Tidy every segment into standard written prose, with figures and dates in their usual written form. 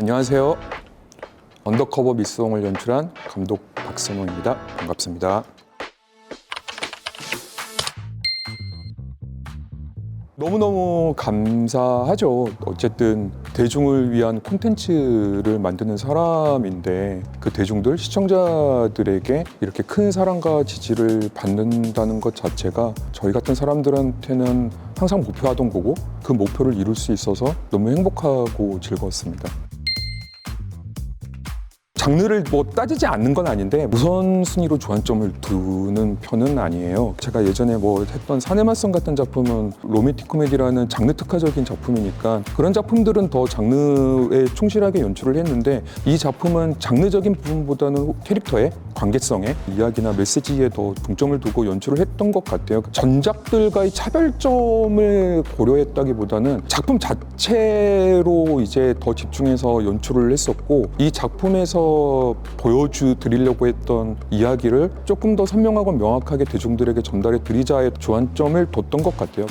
안녕하세요. 언더커버 미스홍을 연출한 감독 박선호입니다. 반갑습니다. 너무너무 감사하죠. 어쨌든 대중을 위한 콘텐츠를 만드는 사람인데 그 대중들, 시청자들에게 이렇게 큰 사랑과 지지를 받는다는 것 자체가 저희 같은 사람들한테는 항상 목표하던 거고 그 목표를 이룰 수 있어서 너무 행복하고 즐거웠습니다. 장르를 따지지 않는 건 아닌데 우선순위로 주안점을 두는 편은 아니에요. 제가 예전에 했던 사내말씀 같은 작품은 로맨틱 코미디라는 장르 특화적인 작품이니까 그런 작품들은 더 장르에 충실하게 연출을 했는데 이 작품은 장르적인 부분보다는 캐릭터의 관계성에 이야기나 메시지에 더 중점을 두고 연출을 했던 것 같아요. 전작들과의 차별점을 고려했다기보다는 작품 자체로 이제 더 집중해서 연출을 했었고 이 작품에서 보여드리려고 했던 이야기를 조금 더 선명하고 명확하게 대중들에게 전달해 드리자에 주안점을 뒀던 것 같아요.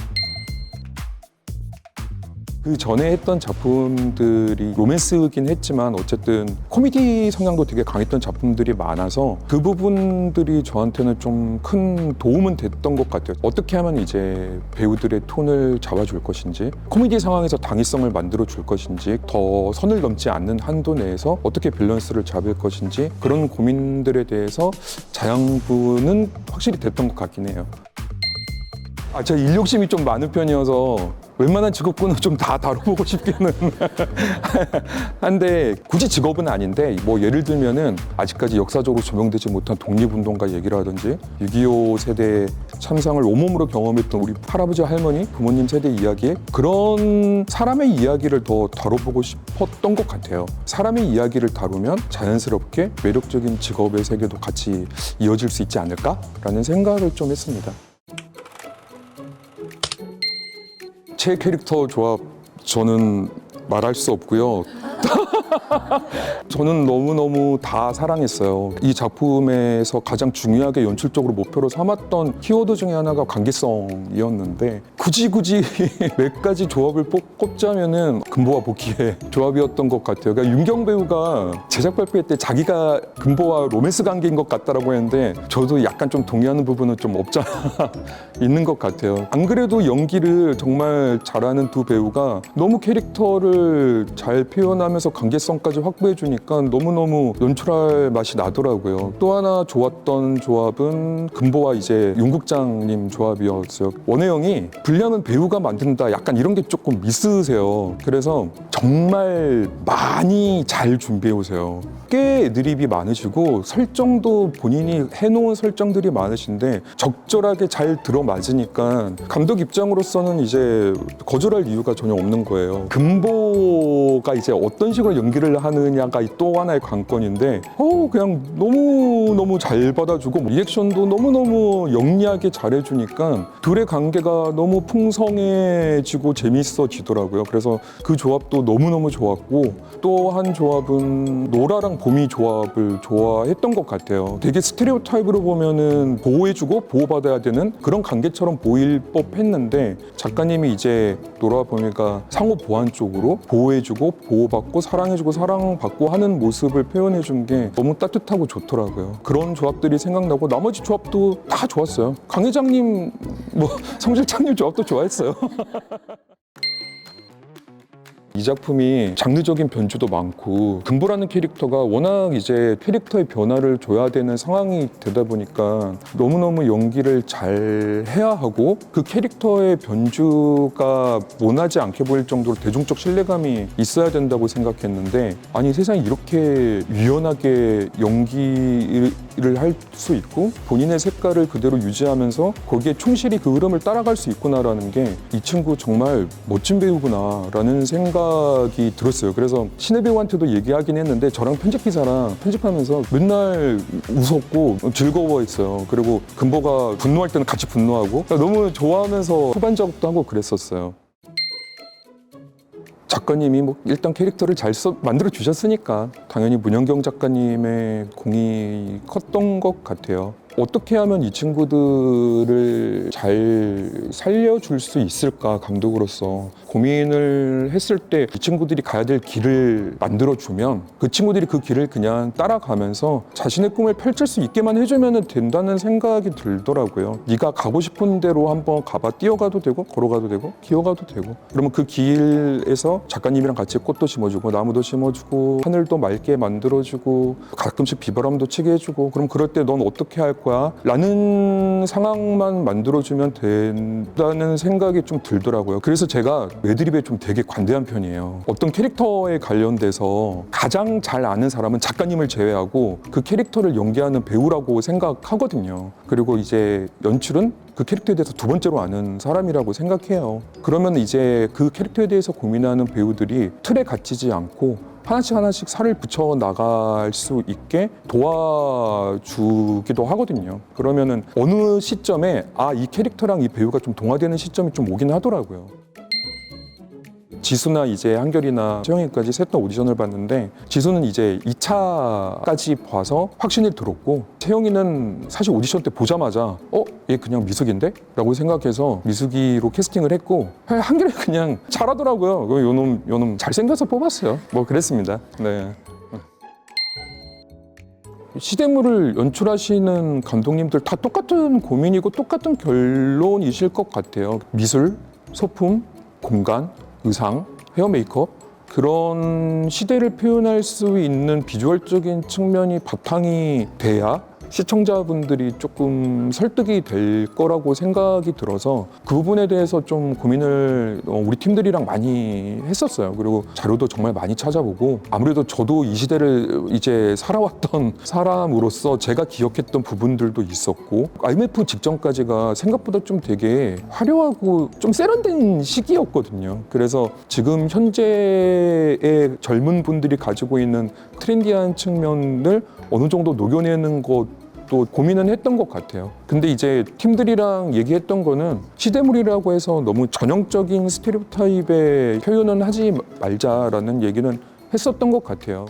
그 전에 했던 작품들이 로맨스긴 했지만 어쨌든 코미디 성향도 되게 강했던 작품들이 많아서 그 부분들이 저한테는 좀 큰 도움은 됐던 것 같아요. 어떻게 하면 이제 배우들의 톤을 잡아줄 것인지 코미디 상황에서 당위성을 만들어 줄 것인지 더 선을 넘지 않는 한도 내에서 어떻게 밸런스를 잡을 것인지 그런 고민들에 대해서 자양분은 확실히 됐던 것 같긴 해요. 제가 일욕심이 좀 많은 편이어서 웬만한 직업군은 좀 다 다뤄보고 싶기는 한데 굳이 직업은 아닌데 예를 들면은 아직까지 역사적으로 조명되지 못한 독립운동가 얘기를 하든지 6.25 세대 참상을 온몸으로 경험했던 우리 할아버지 할머니 부모님 세대 이야기 그런 사람의 이야기를 더 다뤄보고 싶었던 것 같아요. 사람의 이야기를 다루면 자연스럽게 매력적인 직업의 세계도 같이 이어질 수 있지 않을까라는 생각을 좀 했습니다. 제 캐릭터 조합 저는 말할 수 없고요. 저는 너무너무 다 사랑했어요. 이 작품에서 가장 중요하게 연출적으로 목표로 삼았던 키워드 중에 하나가 관계성이었는데 굳이 몇 가지 조합을 꼽자면은 금보와 복희의 조합이었던 것 같아요. 그러니까 윤경 배우가 제작 발표회 때 자기가 금보와 로맨스 관계인 것 같다라고 했는데 저도 약간 좀 동의하는 부분은 좀 없지 않아 있는 것 같아요. 안 그래도 연기를 정말 잘하는 두 배우가 너무 캐릭터를 잘 표현하면서 관계성까지 확보해 주니까 너무너무 연출할 맛이 나더라고요. 또 하나 좋았던 조합은 금보와 이제 윤 국장님 조합이었어요. 원혜영이 불량은 배우가 만든다 약간 이런 게 조금 미스세요. 그래서 정말 많이 잘 준비해 오세요. 꽤 애드립이 많으시고 설정도 본인이 해놓은 설정들이 많으신데 적절하게 잘 들어맞으니까 감독 입장으로서는 이제 거절할 이유가 전혀 없는 거예요. 금보가 이제 어떤 식으로 연기를 하느냐가 또 하나의 관건인데 그냥 너무너무 잘 받아주고 리액션도 너무너무 영리하게 잘해주니까 둘의 관계가 너무 풍성해지고 재밌어지더라고요. 그래서 그 조합도 너무너무 좋았고 또 한 조합은 노라랑 봄이 조합을 좋아했던 것 같아요. 되게 스테레오 타입으로 보면은 보호해주고 보호받아야 되는 그런 관계처럼 보일 법했는데 작가님이 이제 노라 봄이가 상호 보완 쪽으로 보호해주고 보호받고 사랑해주고 사랑받고 하는 모습을 표현해준 게 너무 따뜻하고 좋더라고요. 그런 조합들이 생각나고 나머지 조합도 다 좋았어요. 강 회장님, 성 실장님 조합도 좋아했어요. 이 작품이 장르적인 변주도 많고 금보라는 캐릭터가 워낙 이제 캐릭터의 변화를 줘야 되는 상황이 되다 보니까 너무너무 연기를 잘 해야 하고 그 캐릭터의 변주가 모나지 않게 보일 정도로 대중적 신뢰감이 있어야 된다고 생각했는데 아니 세상에 이렇게 유연하게 연기를 할 수 있고 본인의 색깔을 그대로 유지하면서 거기에 충실히 그 흐름을 따라갈 수 있구나라는 게 이 친구 정말 멋진 배우구나라는 생각이 들었어요. 그래서 신혜 배우한테도 얘기하긴 했는데 저랑 편집 기사랑 편집하면서 맨날 웃었고 즐거워했어요. 그리고 금보가 분노할 때는 같이 분노하고 너무 좋아하면서 후반 작업도 하고 그랬었어요. 작가님이 일단 캐릭터를 잘 만들어 주셨으니까 당연히 문현경 작가님의 공이 컸던 것 같아요. 어떻게 하면 이 친구들을 잘 살려줄 수 있을까, 감독으로서 고민을 했을 때 이 친구들이 가야 될 길을 만들어주면 그 친구들이 그 길을 그냥 따라가면서 자신의 꿈을 펼칠 수 있게만 해주면 된다는 생각이 들더라고요. 네가 가고 싶은 대로 한번 가봐. 뛰어가도 되고 걸어가도 되고 기어가도 되고, 그러면 그 길에서 작가님이랑 같이 꽃도 심어주고 나무도 심어주고 하늘도 맑게 만들어주고 가끔씩 비바람도 치게 해주고, 그럼 그럴 때 넌 어떻게 할 거야? 라는 상황만 만들어주면 된다는 생각이 좀 들더라고요. 그래서 제가 매드립에 좀 되게 관대한 편이에요. 어떤 캐릭터에 관련돼서 가장 잘 아는 사람은 작가님을 제외하고 그 캐릭터를 연기하는 배우라고 생각하거든요. 그리고 이제 연출은 그 캐릭터에 대해서 두 번째로 아는 사람이라고 생각해요. 그러면 이제 그 캐릭터에 대해서 고민하는 배우들이 틀에 갇히지 않고 하나씩 살을 붙여 나갈 수 있게 도와주기도 하거든요. 그러면은 어느 시점에 이 캐릭터랑 이 배우가 좀 동화되는 시점이 좀 오긴 하더라고요. 지수나 이제 한결이나 채영이까지 셋 다 오디션을 봤는데, 지수는 이제 2차까지 봐서 확신이 들었고, 채영이는 사실 오디션 때 보자마자 얘 그냥 미숙인데? 라고 생각해서 미숙이로 캐스팅을 했고, 한결이 그냥 잘하더라고요. 요놈 잘생겨서 뽑았어요. 뭐 그랬습니다. 네. 시대물을 연출하시는 감독님들 다 똑같은 고민이고 똑같은 결론이실 것 같아요. 미술, 소품, 공간, 의상, 헤어 메이크업, 그런 시대를 표현할 수 있는 비주얼적인 측면이 바탕이 돼야 시청자분들이 조금 설득이 될 거라고 생각이 들어서 그 부분에 대해서 좀 고민을 우리 팀들이랑 많이 했었어요. 그리고 자료도 정말 많이 찾아보고, 아무래도 저도 이 시대를 이제 살아왔던 사람으로서 제가 기억했던 부분들도 있었고, IMF 직전까지가 생각보다 좀 되게 화려하고 좀 세련된 시기였거든요. 그래서 지금 현재의 젊은 분들이 가지고 있는 트렌디한 측면을 어느 정도 녹여내는 것도 고민은 했던 것 같아요. 근데 이제 팀들이랑 얘기했던 거는 시대물이라고 해서 너무 전형적인 스테레오타입의 표현은 하지 말자라는 얘기는 했었던 것 같아요.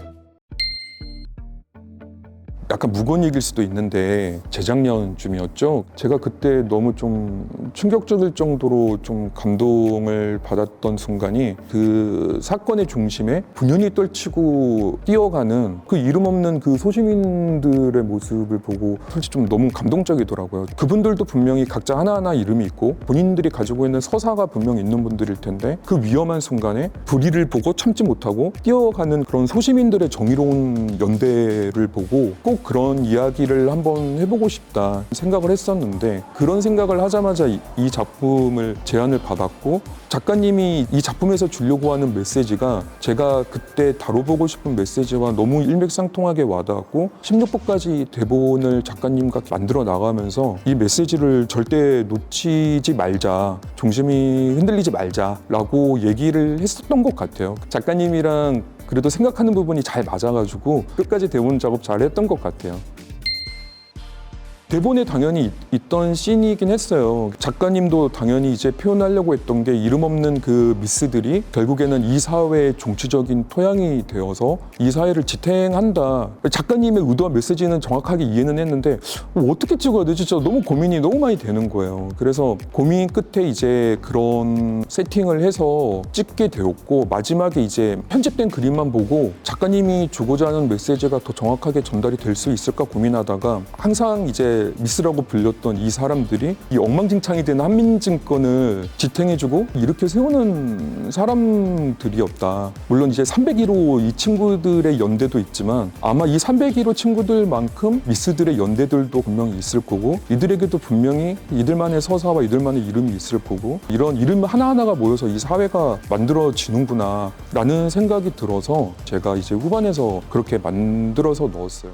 약간 무거운 얘기일 수도 있는데 재작년쯤이었죠. 제가 그때 너무 좀 충격적일 정도로 좀 감동을 받았던 순간이, 그 사건의 중심에 분연히 떨치고 뛰어가는 그 이름 없는 그 소시민들의 모습을 보고 솔직히 좀 너무 감동적이더라고요. 그분들도 분명히 각자 하나하나 이름이 있고 본인들이 가지고 있는 서사가 분명 있는 분들일 텐데, 그 위험한 순간에 불의를 보고 참지 못하고 뛰어가는 그런 소시민들의 정의로운 연대를 보고 꼭 그런 이야기를 한번 해보고 싶다 생각을 했었는데, 그런 생각을 하자마자 이 작품을 제안을 받았고, 작가님이 이 작품에서 주려고 하는 메시지가 제가 그때 다뤄보고 싶은 메시지와 너무 일맥상통하게 와닿았고, 16부까지 대본을 작가님과 만들어 나가면서 이 메시지를 절대 놓치지 말자, 중심이 흔들리지 말자라고 얘기를 했었던 것 같아요. 작가님이랑 그래도 생각하는 부분이 잘 맞아가지고 끝까지 대본 작업 잘 했던 것 같아요. 대본에 당연히 있던 씬이긴 했어요. 작가님도 당연히 이제 표현하려고 했던 게 이름 없는 그 미스들이 결국에는 이 사회의 정치적인 토양이 되어서 이 사회를 지탱한다. 작가님의 의도와 메시지는 정확하게 이해는 했는데 어떻게 찍어야 되지? 진짜 너무 고민이 너무 많이 되는 거예요. 그래서 고민 끝에 이제 그런 세팅을 해서 찍게 되었고, 마지막에 이제 편집된 그림만 보고 작가님이 주고자 하는 메시지가 더 정확하게 전달이 될 수 있을까 고민하다가, 항상 이제 미스라고 불렸던 이 사람들이 이 엉망진창이 된 한민증권을 지탱해주고 이렇게 세우는 사람들이었다. 물론 이제 301호 이 친구들의 연대도 있지만 아마 이 301호 친구들만큼 미스들의 연대들도 분명히 있을 거고, 이들에게도 분명히 이들만의 서사와 이들만의 이름이 있을 거고, 이런 이름 하나하나가 모여서 이 사회가 만들어지는구나 라는 생각이 들어서 제가 이제 후반에서 그렇게 만들어서 넣었어요.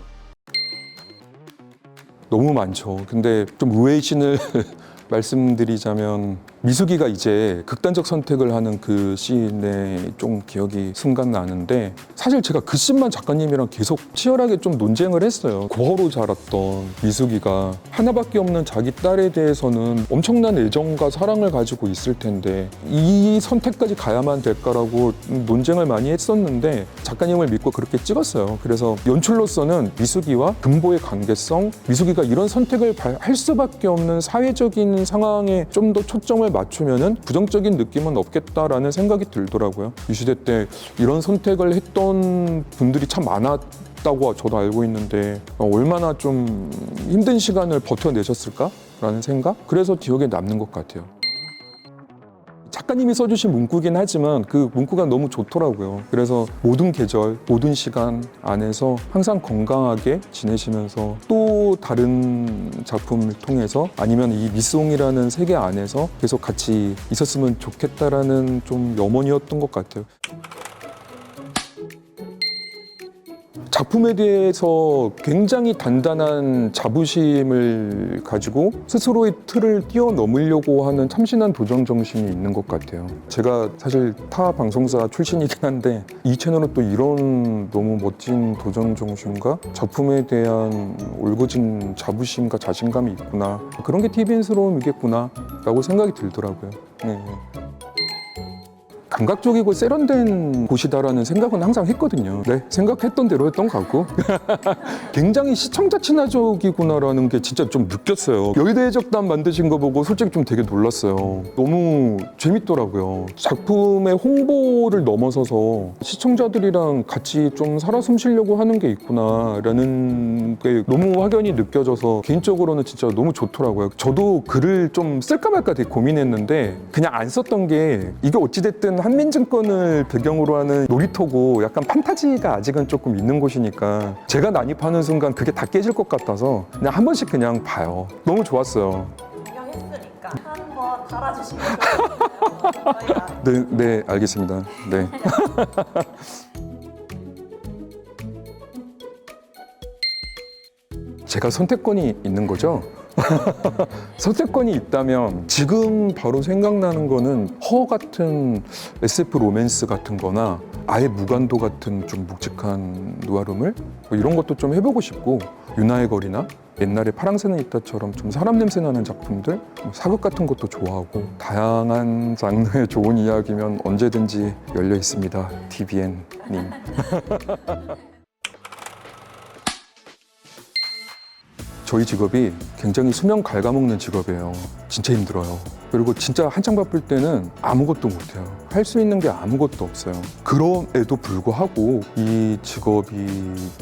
너무 많죠. 근데 좀 의외의 신을 말씀드리자면 미숙이가 이제 극단적 선택을 하는 그 씬에 좀 기억이 순간 나는데 사실 제가 그 씬만 작가님이랑 계속 치열하게 좀 논쟁을 했어요. 고아로 자랐던 미숙이가 하나밖에 없는 자기 딸에 대해서는 엄청난 애정과 사랑을 가지고 있을 텐데 이 선택까지 가야만 될까라고 논쟁을 많이 했었는데 작가님을 믿고 그렇게 찍었어요. 그래서 연출로서는 미숙이와 금보의 관계성, 미숙이가 이런 선택을 할 수밖에 없는 사회적인 상황에 좀 더 초점을 맞추면은 부정적인 느낌은 없겠다라는 생각이 들더라고요. 이 시대 때 이런 선택을 했던 분들이 참 많았다고 저도 알고 있는데 얼마나 좀 힘든 시간을 버텨내셨을까라는 생각? 그래서 기억에 남는 것 같아요. 작가님이 써주신 문구긴 하지만 그 문구가 너무 좋더라고요. 그래서 모든 계절, 모든 시간 안에서 항상 건강하게 지내시면서 또 다른 작품을 통해서 아니면 이 미송이라는 세계 안에서 계속 같이 있었으면 좋겠다라는 좀 염원이었던 것 같아요. 작품에 대해서 굉장히 단단한 자부심을 가지고 스스로의 틀을 뛰어넘으려고 하는 참신한 도전 정신이 있는 것 같아요. 제가 사실 타 방송사 출신이긴 한데 이 채널은 또 이런 너무 멋진 도전 정신과 작품에 대한 올고진 자부심과 자신감이 있구나. 그런 게 TVN스러움이겠구나 라고 생각이 들더라고요. 네. 감각적이고 세련된 곳이다라는 생각은 항상 했거든요. 네, 생각했던 대로였던 것 같고 굉장히 시청자 친화적이구나라는 게 진짜 좀 느꼈어요. 여의도해적단 만드신 거 보고 솔직히 좀 되게 놀랐어요. 너무 재밌더라고요. 작품의 홍보를 넘어서서 시청자들이랑 같이 좀 살아 숨쉬려고 하는 게 있구나라는 게 너무 확연히 느껴져서 개인적으로는 진짜 너무 좋더라고요. 저도 글을 좀 쓸까 말까 되게 고민했는데 그냥 안 썼던 게 이게 어찌됐든 한민증권을 배경으로 하는 놀이터고 약간 판타지가 아직은 조금 있는 곳이니까 제가 난입하는 순간 그게 다 깨질 것 같아서 그냥 한 번씩 그냥 봐요. 너무 좋았어요. 구경했으니까 한번 달아주시면 좋겠어요. 네, 네, 알겠습니다. 네. 제가 선택권이 있는 거죠? 선택권이 있다면 지금 바로 생각나는 거는 허 같은 SF 로맨스 같은 거나 아예 무간도 같은 좀 묵직한 누아르물 뭐 이런 것도 좀 해보고 싶고 유나의 거리나 옛날에 파랑새는 있다처럼 좀 사람 냄새 나는 작품들 뭐 사극 같은 것도 좋아하고 다양한 장르의 좋은 이야기면 언제든지 열려 있습니다. TVN님. 저희 직업이 굉장히 수면 갉아먹는 직업이에요. 진짜 힘들어요. 그리고 진짜 한창 바쁠 때는 아무것도 못해요. 할 수 있는 게 아무것도 없어요. 그럼에도 불구하고 이 직업이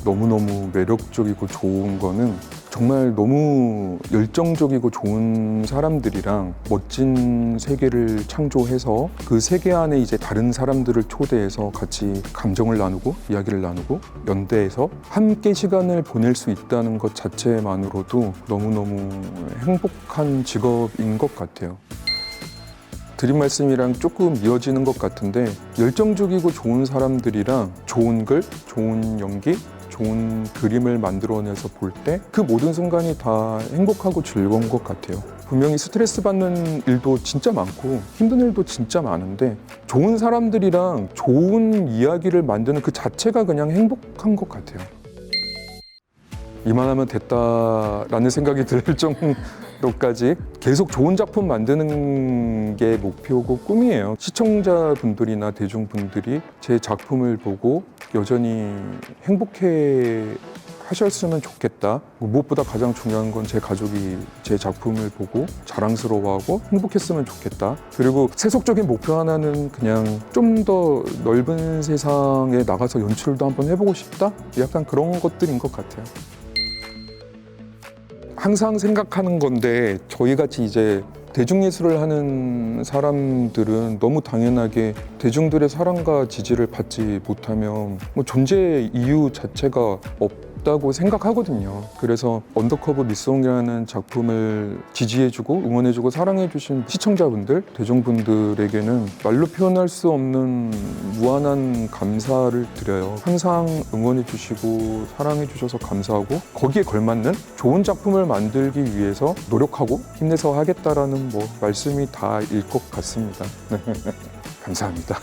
너무너무 매력적이고 좋은 거는 정말 너무 열정적이고 좋은 사람들이랑 멋진 세계를 창조해서 그 세계 안에 이제 다른 사람들을 초대해서 같이 감정을 나누고 이야기를 나누고 연대해서 함께 시간을 보낼 수 있다는 것 자체만으로도 너무너무 행복한 직업인 것 같아요. 드린 말씀이랑 조금 이어지는 것 같은데 열정적이고 좋은 사람들이랑 좋은 글, 좋은 연기, 좋은 그림을 만들어내서 볼 때 그 모든 순간이 다 행복하고 즐거운 것 같아요. 분명히 스트레스 받는 일도 진짜 많고 힘든 일도 진짜 많은데 좋은 사람들이랑 좋은 이야기를 만드는 그 자체가 그냥 행복한 것 같아요. 이만하면 됐다라는 생각이 들 정도까지 계속 좋은 작품 만드는 게 목표고 꿈이에요. 시청자분들이나 대중분들이 제 작품을 보고 여전히 행복해 하셨으면 좋겠다. 무엇보다 가장 중요한 건 제 가족이 제 작품을 보고 자랑스러워하고 행복했으면 좋겠다. 그리고 세속적인 목표 하나는 그냥 좀 더 넓은 세상에 나가서 연출도 한번 해보고 싶다? 약간 그런 것들인 것 같아요. 항상 생각하는 건데 저희같이 이제 대중예술을 하는 사람들은 너무 당연하게 대중들의 사랑과 지지를 받지 못하면 뭐 존재 이유 자체가 있다고 생각하거든요. 그래서 언더커버 미송이라는 작품을 지지해주고 응원해주고 사랑해주신 시청자분들, 대중분들에게는 말로 표현할 수 없는 무한한 감사를 드려요. 항상 응원해주시고 사랑해주셔서 감사하고 거기에 걸맞는 좋은 작품을 만들기 위해서 노력하고 힘내서 하겠다라는 말씀이 다일 것 같습니다. 감사합니다.